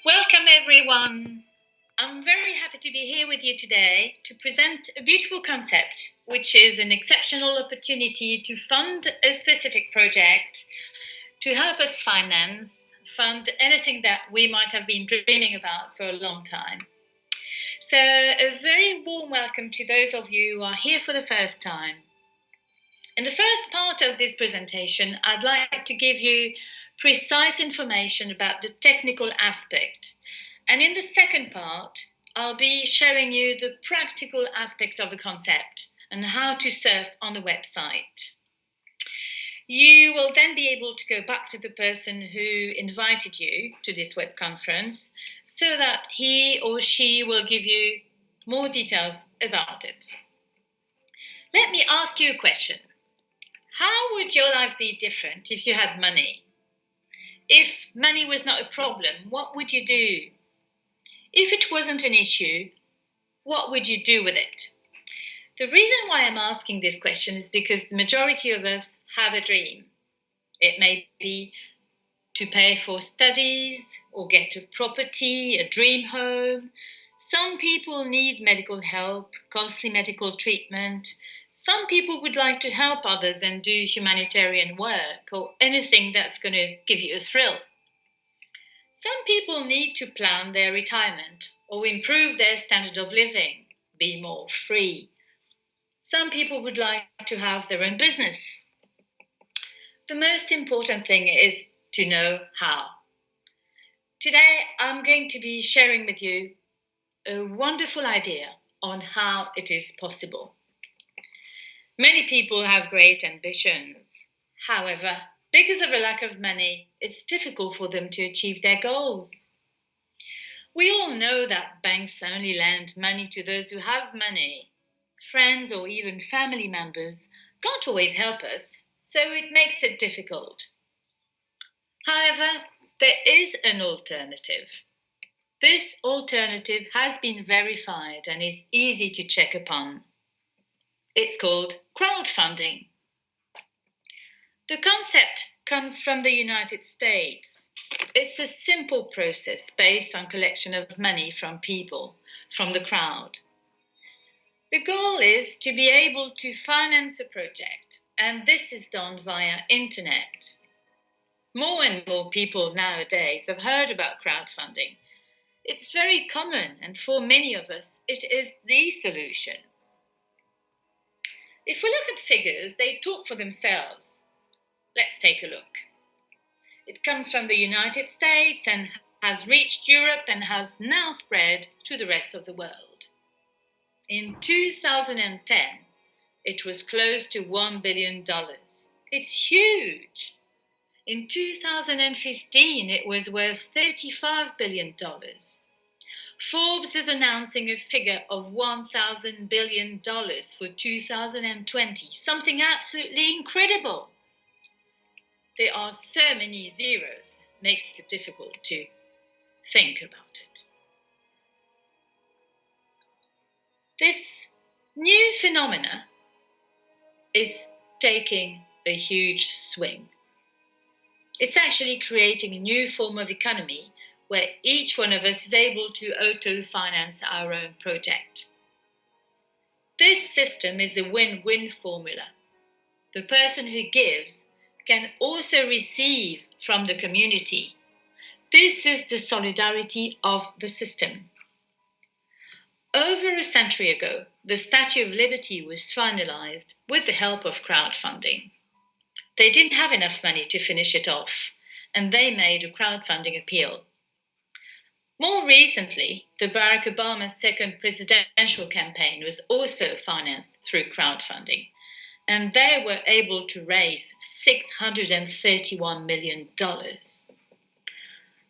Welcome, everyone. I'm very happy to be here with you today to present a beautiful concept, which is an exceptional opportunity to fund a specific project, to help us fund anything that we might have been dreaming about for a long time. So, a very warm welcome to those of you who are here for the first time. In the first part of this presentation, I'd like to give you precise information about the technical aspect. And in the second part, I'll be showing you the practical aspect of the concept and how to surf on the website. You will then be able to go back to the person who invited you to this web conference so that he or she will give you more details about it. Let me ask you a question. How would your life be different if you had money? If money was not a problem, what would you do? If it wasn't an issue, what would you do with it? The reason why I'm asking this question is because the majority of us have a dream. It may be to pay for studies or get a property, a dream home. Some people need medical help, costly medical treatment. Some people would like to help others and do humanitarian work or anything that's going to give you a thrill. Some people need to plan their retirement or improve their standard of living, be more free. Some people would like to have their own business. The most important thing is to know how. Today, I'm going to be sharing with you a wonderful idea on how it is possible. Many people have great ambitions. However, because of a lack of money, it's difficult for them to achieve their goals. We all know that banks only lend money to those who have money. Friends or even family members can't always help us, so it makes it difficult. However, there is an alternative. This alternative has been verified and is easy to check upon. It's called crowdfunding. The concept comes from the United States. It's a simple process based on collection of money from people, from the crowd. The goal is to be able to finance a project, and this is done via internet. More and more people nowadays have heard about crowdfunding. It's very common, and for many of us, it is the solution. If we look at figures, they talk for themselves. Let's take a look. It comes from the United States and has reached Europe and has now spread to the rest of the world. In 2010, it was close to $1 billion. It's huge. In 2015, it was worth $35 billion. Forbes is announcing a figure of $1,000 billion for 2020, something absolutely incredible. There are so many zeros, it makes it difficult to think about it. This new phenomena is taking a huge swing. It's actually creating a new form of economy where each one of us is able to auto-finance our own project. This system is a win-win formula. The person who gives can also receive from the community. This is the solidarity of the system. Over a century ago, the Statue of Liberty was finalized with the help of crowdfunding. They didn't have enough money to finish it off, and they made a crowdfunding appeal. More recently, the Barack Obama's second presidential campaign was also financed through crowdfunding, and they were able to raise $631 million.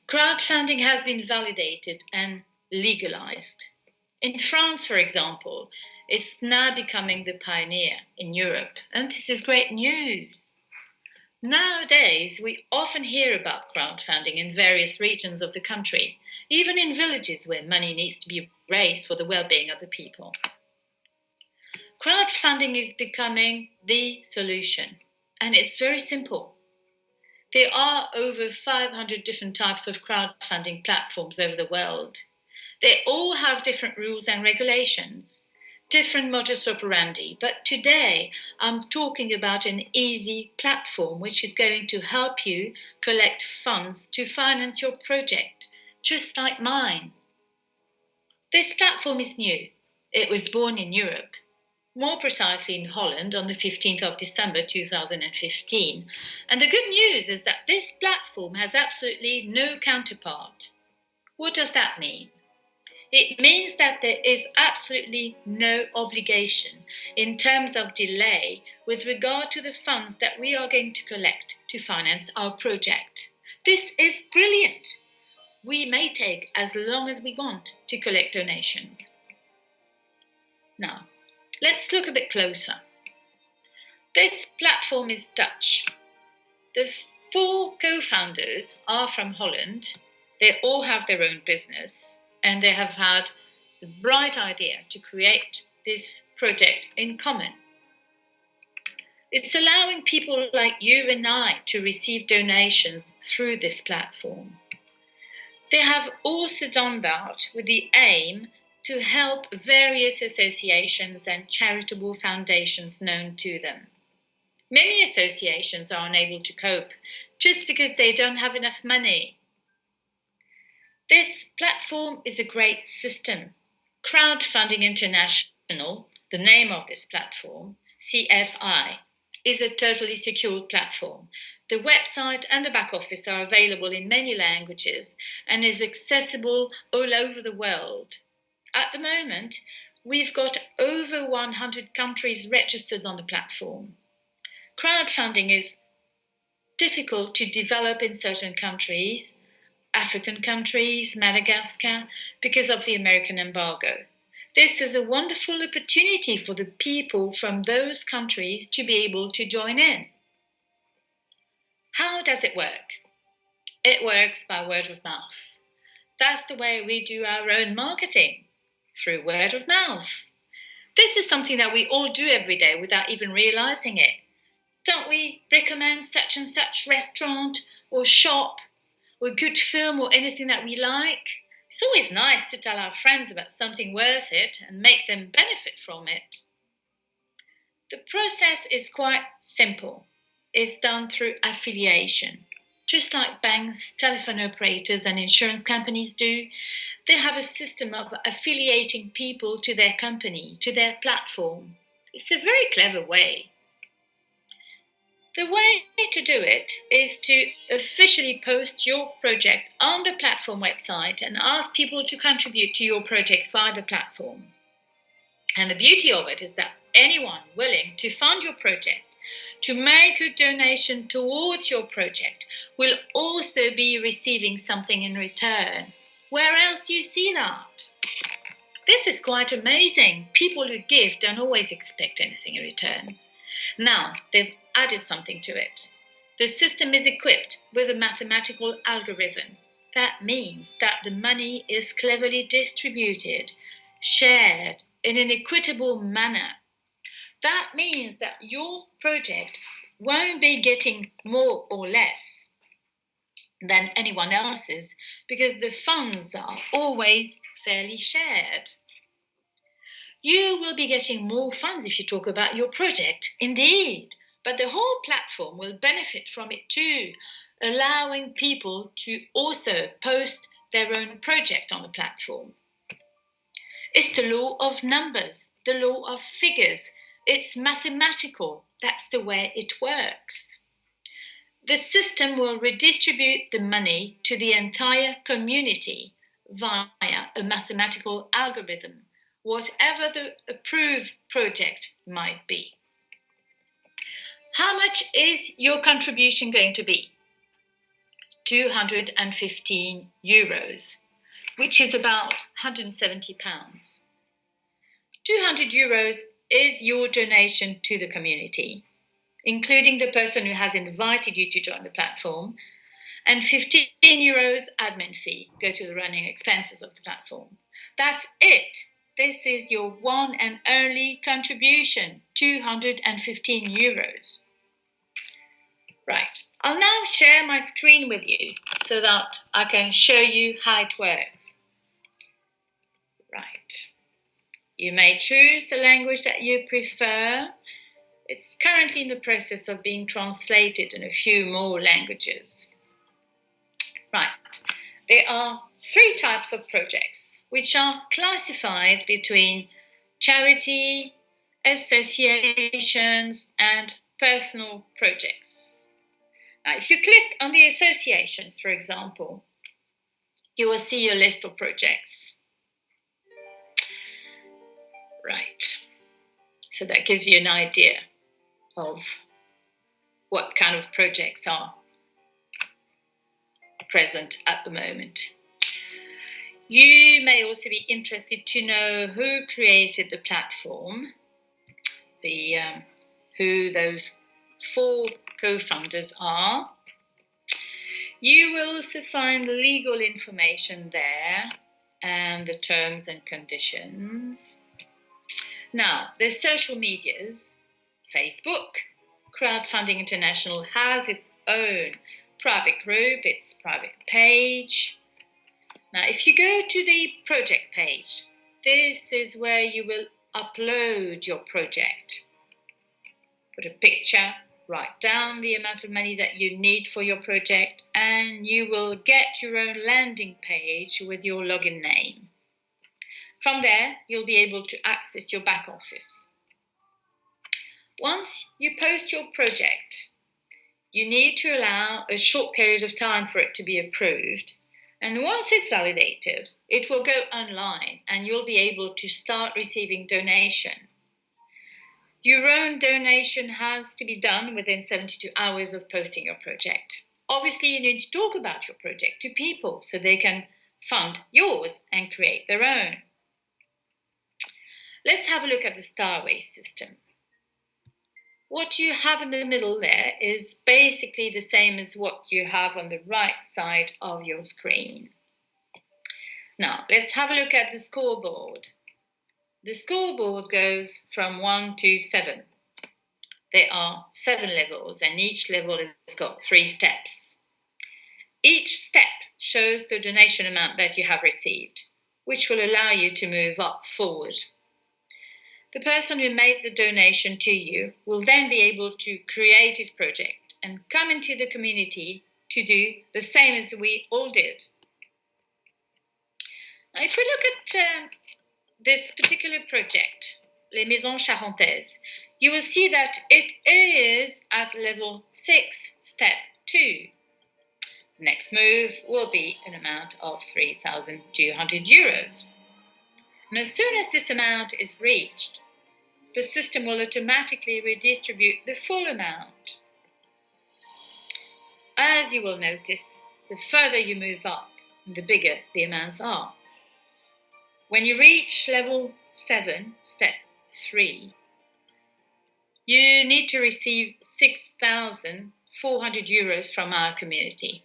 Crowdfunding has been validated and legalized. In France, for example, it's now becoming the pioneer in Europe, and this is great news. Nowadays, we often hear about crowdfunding in various regions of the country, even in villages where money needs to be raised for the well-being of the people. Crowdfunding is becoming the solution, and it's very simple. There are over 500 different types of crowdfunding platforms over the world. They all have different rules and regulations, different modus operandi, but today I'm talking about an easy platform which is going to help you collect funds to finance your project, just like mine. This platform is new. It was born in Europe, more precisely in Holland on the 15th of December 2015. And the good news is that this platform has absolutely no counterpart. What does that mean? It means that there is absolutely no obligation in terms of delay with regard to the funds that we are going to collect to finance our project. This is brilliant. We may take as long as we want to collect donations. Now, let's look a bit closer. This platform is Dutch. The 4 co-founders are from Holland. They all have their own business, and they have had the bright idea to create this project in common. It's allowing people like you and I to receive donations through this platform. They have also done that with the aim to help various associations and charitable foundations known to them. Many associations are unable to cope just because they don't have enough money. This platform is a great system. Crowdfunding International, the name of this platform, CFI, is a totally secured platform. The website and the back office are available in many languages and is accessible all over the world. At the moment, we've got over 100 countries registered on the platform. Crowdfunding is difficult to develop in certain countries, African countries, Madagascar, because of the American embargo. This is a wonderful opportunity for the people from those countries to be able to join in. How does it work? It works by word of mouth. That's the way we do our own marketing, through word of mouth. This is something that we all do every day without even realizing it. Don't we recommend such and such restaurant or shop or good film or anything that we like? It's always nice to tell our friends about something worth it and make them benefit from it. The process is quite simple. It's done through affiliation. Just like banks, telephone operators, and insurance companies do, they have a system of affiliating people to their company, to their platform. It's a very clever way. The way to do it is to officially post your project on the platform website and ask people to contribute to your project via the platform. And the beauty of it is that anyone willing to fund your project, to make a donation towards your project, will also be receiving something in return. Where else do you see that? This is quite amazing. People who give don't always expect anything in return. Now, they've added something to it. The system is equipped with a mathematical algorithm. That means that the money is cleverly distributed, shared in an equitable manner. That means that your project won't be getting more or less than anyone else's because the funds are always fairly shared. You will be getting more funds if you talk about your project, indeed, but the whole platform will benefit from it too, allowing people to also post their own project on the platform. It's the law of numbers, the law of figures. It's mathematical. That's the way it works. The system will redistribute the money to the entire community via a mathematical algorithm, whatever the approved project might be. How much is your contribution going to be? €215, which is about £170. €200 is your donation to the community, including the person who has invited you to join the platform, and €15 admin fee go to the running expenses of the platform. That's it. This is your one and only contribution, €215. Right, I'll now share my screen with you so that I can show you how it works. Right. You may choose the language that you prefer. It's currently in the process of being translated in a few more languages. Right. There are 3 types of projects which are classified between charity, associations, and personal projects. Now, if you click on the associations, for example, you will see a list of projects. Right. So that gives you an idea of what kind of projects are present at the moment. You may also be interested to know who created the platform, who those 4 co-founders are. You will also find legal information there and the terms and conditions. Now, the social medias, Facebook, Crowdfunding International has its own private group, its private page. Now, if you go to the project page, this is where you will upload your project. Put a picture, write down the amount of money that you need for your project, and you will get your own landing page with your login name. From there, you'll be able to access your back office. Once you post your project, you need to allow a short period of time for it to be approved. And once it's validated, it will go online and you'll be able to start receiving donation. Your own donation has to be done within 72 hours of posting your project. Obviously, you need to talk about your project to people so they can fund yours and create their own. Let's have a look at the Starway system. What you have in the middle there is basically the same as what you have on the right side of your screen. Now, let's have a look at the scoreboard. The scoreboard goes from 1 to 7. There are 7 levels, and each level has got 3 steps. Each step shows the donation amount that you have received, which will allow you to move up forward. The person who made the donation to you will then be able to create his project and come into the community to do the same as we all did. Now, if we look at this particular project, Les Maisons Charentaises, you will see that it is at level 6, step 2. The next move will be an amount of 3,200 euros. And as soon as this amount is reached, the system will automatically redistribute the full amount. As you will notice, the further you move up, the bigger the amounts are. When you reach level 7, step 3, you need to receive 6,400 euros from our community.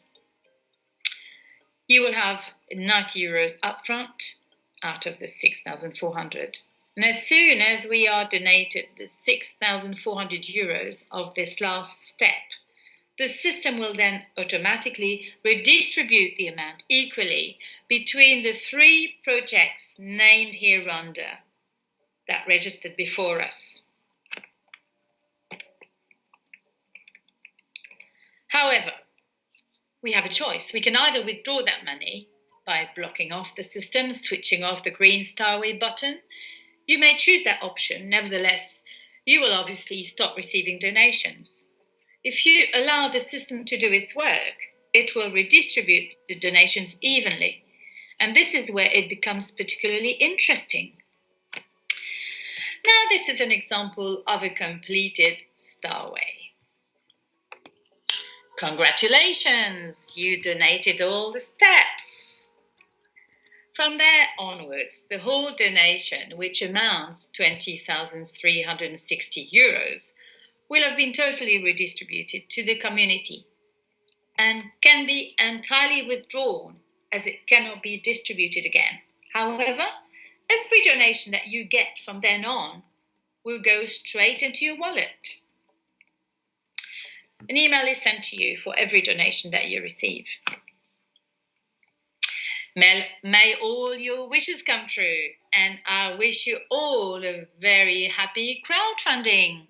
You will have 90 euros upfront out of the 6,400. And as soon as we are donated the 6,400 euros of this last step, the system will then automatically redistribute the amount equally between the 3 projects named here under that registered before us. However, we have a choice. We can either withdraw that money by blocking off the system, switching off the green Starway button. You may choose that option. Nevertheless, you will obviously stop receiving donations. If you allow the system to do its work, it will redistribute the donations evenly. And this is where it becomes particularly interesting. Now, this is an example of a completed Starway. Congratulations, you donated all the steps. From there onwards, the whole donation, which amounts to 20,360 euros, will have been totally redistributed to the community and can be entirely withdrawn as it cannot be distributed again. However, every donation that you get from then on will go straight into your wallet. An email is sent to you for every donation that you receive. May all your wishes come true, and I wish you all a very happy crowdfunding.